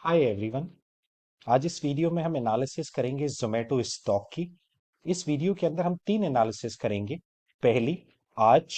Hi everyone. आज इस video में हम एनालिसिस करेंगे जोमेटो स्टॉक की। इस वीडियो के अंदर हम तीन एनालिसिस करेंगे। पहली, आज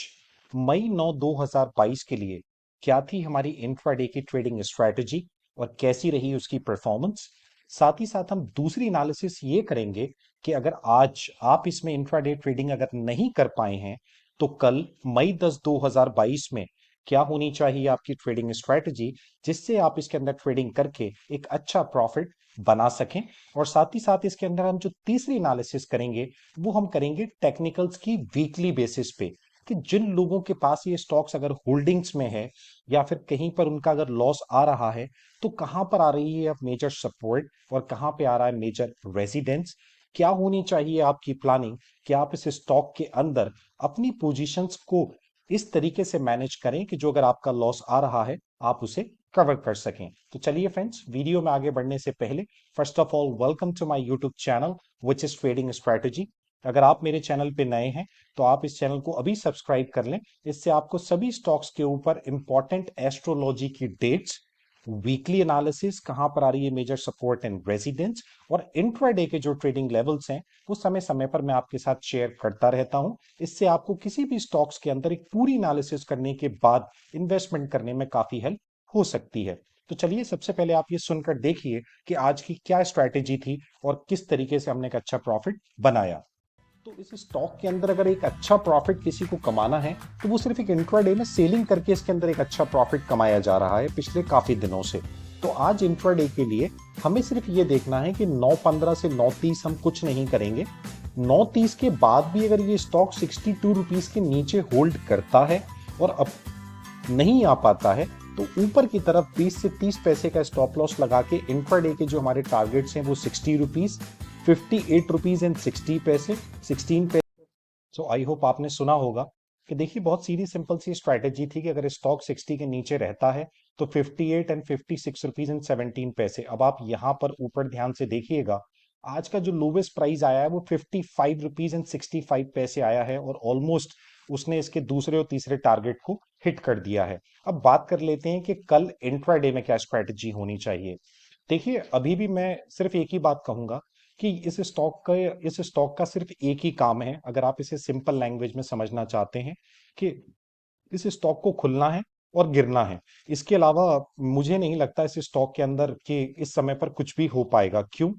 मई 9 2022 के लिए क्या थी हमारी इंट्राडे की ट्रेडिंग स्ट्रैटेजी और कैसी रही उसकी परफॉर्मेंस। साथ ही साथ हम दूसरी एनालिसिस ये करेंगे कि अगर आज आप इसमें इंट्राडे ट्रेडिंग अगर नहीं कर पाए हैं तो कल मई 10 2022 में क्या होनी चाहिए आपकी ट्रेडिंग स्ट्रैटेजी, जिससे आप इसके अंदर ट्रेडिंग करके एक अच्छा प्रॉफिट बना सकें। और साथ ही साथ इसके अंदर हम जो तीसरी एनालिसिस करेंगे वो हम करेंगे टेक्निकल्स की वीकली बेसिस पे, कि जिन लोगों के पास ये स्टॉक्स अगर होल्डिंग्स में है या फिर कहीं पर उनका अगर लॉस आ रहा है तो कहां पर आ रही है अब मेजर सपोर्ट और कहां पे आ रहा है मेजर रेजिडेंस। क्या होनी चाहिए आपकी प्लानिंग कि आप इस स्टॉक के अंदर अपनी पोजीशंस को इस तरीके से मैनेज करें कि जो अगर आपका लॉस आ रहा है आप उसे कवर कर सकें। तो चलिए फ्रेंड्स, वीडियो में आगे बढ़ने से पहले first of all welcome to my YouTube channel which is trading strategy. अगर आप मेरे चैनल पे नए हैं तो आप इस चैनल को अभी सब्सक्राइब कर लें। इससे आपको सभी स्टॉक्स के ऊपर इंपॉर्टेंट एस्ट्रोलॉजी की डेट्स, वीकली एनालिसिस, कहां पर आ रही है मेजर सपोर्ट एंड रेजिडेंस, और इंट्राडे के जो ट्रेडिंग लेवल्स हैं वो समय समय पर मैं आपके साथ शेयर करता रहता हूं। इससे आपको किसी भी स्टॉक्स के अंदर एक पूरी एनालिसिस करने के बाद इन्वेस्टमेंट करने में काफी हेल्प हो सकती है। तो चलिए सबसे पहले आप ये सुनकर देखिए कि आज की क्या स्ट्रैटेजी थी और किस तरीके से हमने एक अच्छा प्रॉफिट बनाया। तो इस स्टॉक के अंदर अगर एक अच्छा प्रॉफिट किसी को कमाना है तो वो सिर्फ एक इंट्राडे में सेलिंग करके इसके अंदर एक अच्छा प्रॉफिट कमाया जा रहा है पिछले काफी दिनों से। तो आज इंट्राडे के लिए हमें सिर्फ ये देखना है कि 9.15 से 9.30 हम कुछ नहीं करेंगे। 9.30 के बाद भी अगर ये स्टॉक 62 रुपीज के नीचे होल्ड करता है और अब नहीं आ पाता है तो ऊपर की तरफ 20 से 30 पैसे का स्टॉप लॉस लगा के इंट्राडे के जो हमारे टारगेट्स हैं वो 60 रुपीज, 58 रुपीज एंड 60 पैसे, 16 पैसे। सो आई होप आपने सुना होगा कि देखिए बहुत सीधी सिंपल सी स्ट्रैटेजी थी कि अगर स्टॉक 60 के नीचे रहता है तो 58 एंड 56 रुपीज एंड 17 पैसे। अब आप यहां पर ऊपर ध्यान से देखिएगा, आज का जो लोवेस्ट प्राइस आया है वो 55 रुपीज एंड 65 पैसे आया है और ऑलमोस्ट उसने इसके दूसरे और तीसरे टारगेट को हिट कर दिया है। अब बात कर लेते हैं कि कल इंट्राडे में क्या स्ट्रैटेजी होनी चाहिए। देखिए अभी भी मैं सिर्फ एक ही बात कहूंगा कि इस स्टॉक का सिर्फ एक ही काम है, अगर आप इसे सिंपल लैंग्वेज में समझना चाहते हैं, कि इस स्टॉक को खुलना है और गिरना है। इसके अलावा मुझे नहीं लगता इस स्टॉक के अंदर कि इस समय पर कुछ भी हो पाएगा। क्यों?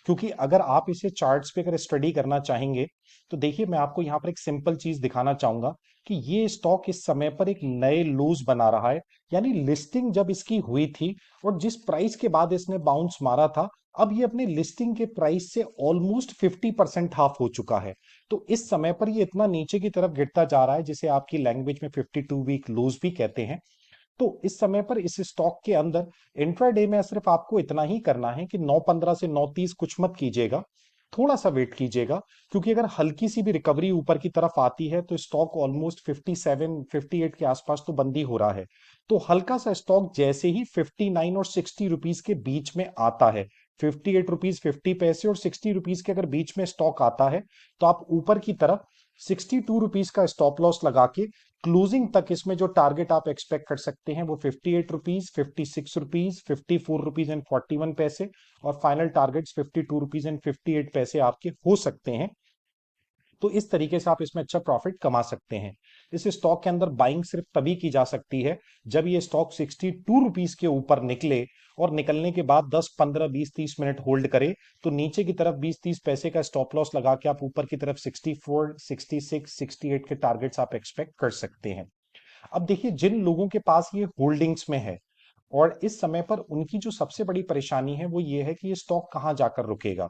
क्योंकि अगर आप इसे चार्ट्स पे अगर स्टडी करना चाहेंगे तो देखिए मैं आपको यहाँ पर एक सिंपल चीज दिखाना चाहूंगा कि ये स्टॉक इस समय पर एक नए लोज बना रहा है। यानी लिस्टिंग जब इसकी हुई थी और जिस प्राइस के बाद इसने बाउंस मारा था, अब ये अपने लिस्टिंग के प्राइस से ऑलमोस्ट 50% हाफ हो चुका है। तो इस समय पर ये इतना नीचे की तरफ गिरता जा रहा है जिसे आपकी लैंग्वेज में 52 वीक लूज भी कहते हैं। तो इस समय पर इस स्टॉक के अंदर इंट्राडे में सिर्फ आपको इतना ही करना है कि 9.15 से 9.30 कुछ मत कीजिएगा, थोड़ा सा वेट कीजिएगा। क्योंकि अगर हल्की सी भी रिकवरी ऊपर की तरफ आती है तो स्टॉक ऑलमोस्ट 57 58 के आसपास तो बंद ही हो रहा है। तो हल्का सा स्टॉक जैसे ही 59 और 60 रुपीज के बीच में आता है, 58 रुपीज 50 पैसे और 60 रुपीज के अगर बीच में स्टॉक आता है तो आप ऊपर की तरफ 62 रुपीज का स्टॉप लॉस लगा के क्लोजिंग तक इसमें जो टारगेट आप एक्सपेक्ट कर सकते हैं वो 58 रुपीज, 56 रुपीज, 54 रुपीज एंड 41 पैसे, और फाइनल टारगेट्स 52 रुपीज एंड 58 पैसे आपके हो सकते हैं। तो इस तरीके से आप इसमें अच्छा प्रॉफिट कमा सकते हैं। इस स्टॉक के अंदर बाइंग सिर्फ तभी की जा सकती है जब ये स्टॉक 62 रुपीज के ऊपर निकले और निकलने के बाद 10 15 20 30 मिनट होल्ड करे, तो नीचे की तरफ 20 30 पैसे का स्टॉप लॉस लगा के आप ऊपर की तरफ 64 66 68 के टारगेट्स आप एक्सपेक्ट कर सकते हैं। अब देखिए जिन लोगों के पास ये होल्डिंग्स में है और इस समय पर उनकी जो सबसे बड़ी परेशानी है वो ये है कि ये स्टॉक कहां जाकर रुकेगा।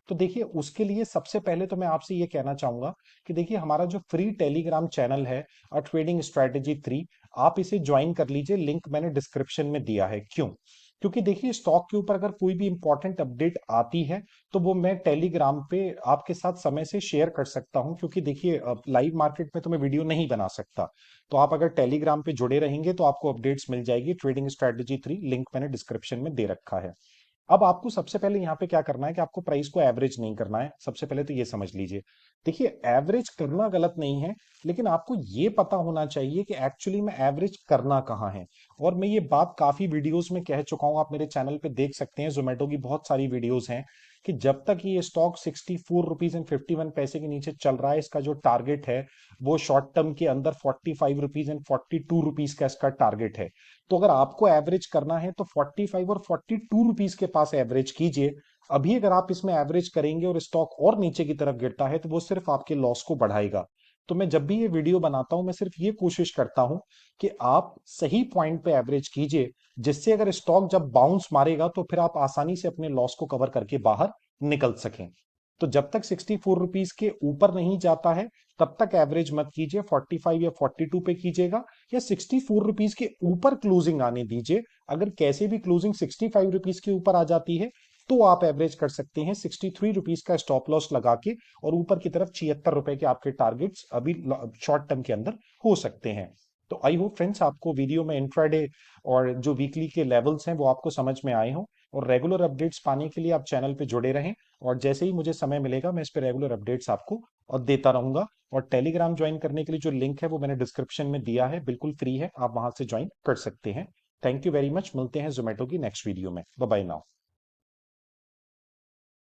तो देखिए उसके लिए सबसे पहले तो मैं आपसे ये कहना चाहूंगा कि देखिए हमारा जो फ्री टेलीग्राम चैनल है, ट्रेडिंग स्ट्रेटेजी 3, आप इसे ज्वाइन कर लीजिए। लिंक मैंने डिस्क्रिप्शन में दिया है। क्यों? क्योंकि देखिए स्टॉक के ऊपर अगर कोई भी इंपॉर्टेंट अपडेट आती है तो वो मैं टेलीग्राम पे आपके साथ समय से शेयर कर सकता हूं। क्योंकि देखिए लाइव मार्केट में तो मैं वीडियो नहीं बना सकता। तो आप अगर टेलीग्राम पे जुड़े रहेंगे तो आपको अपडेट्स मिल जाएगी। ट्रेडिंग स्ट्रेटेजी 3 लिंक मैंने डिस्क्रिप्शन में दे रखा है। अब आपको सबसे पहले यहाँ पे क्या करना है कि आपको प्राइस को एवरेज नहीं करना है, सबसे पहले तो ये समझ लीजिए। देखिए, एवरेज करना गलत नहीं है, लेकिन आपको ये पता होना चाहिए कि एक्चुअली में एवरेज करना कहाँ है। और मैं ये बात काफी वीडियोस में कह चुका हूं, आप मेरे चैनल पे देख सकते हैं, जोमेटो की बहुत सारी वीडियोस हैं, कि जब तक ये स्टॉक 64 रुपीज एंड 51 पैसे के नीचे चल रहा है, इसका जो टारगेट है वो शॉर्ट टर्म के अंदर 45 रुपीज एंड 42 रुपीज का इसका टारगेट है। तो अगर आपको एवरेज करना है तो 45 और 42 रुपीज के पास एवरेज कीजिए। अभी अगर आप इसमें एवरेज करेंगे और स्टॉक और नीचे की तरफ गिरता है तो वो सिर्फ आपके लॉस को बढ़ाएगा। तो मैं जब भी ये वीडियो बनाता हूं, मैं सिर्फ ये कोशिश करता हूं कि आप सही पॉइंट पे एवरेज कीजिए, जिससे अगर स्टॉक जब बाउंस मारेगा तो फिर आप आसानी से अपने लॉस को कवर करके बाहर निकल सकें। तो जब तक 64 रुपीज के ऊपर नहीं जाता है, तब तक एवरेज मत कीजिए, 45 या 42 पे कीजिएगा, या 64 रुपीज के ऊपर क्लोजिंग आने दीजिए। अगर कैसे भी क्लोजिंग 65 रुपीज के ऊपर आ जाती है तो आप एवरेज कर सकते हैं 63 रुपीज का स्टॉप लॉस लगा के, और ऊपर की तरफ 76 रुपए के आपके टारगेट्स अभी शॉर्ट टर्म के अंदर हो सकते हैं। तो आई होप फ्रेंड्स, आपको वीडियो में इंट्राडे और जो वीकली के लेवल्स हैं वो आपको समझ में आए हों। और रेगुलर अपडेट्स पाने के लिए आप चैनल पे जुड़े रहें, और जैसे ही मुझे समय मिलेगा मैं इस पे रेगुलर अपडेट्स आपको और देता रहूंगा। और टेलीग्राम ज्वाइन करने के लिए जो लिंक है वो मैंने डिस्क्रिप्शन में दिया है, बिल्कुल फ्री है, आप वहां से ज्वाइन कर सकते हैं। थैंक यू वेरी मच, मिलते हैं जोमेटो की नेक्स्ट वीडियो में। Bye bye now.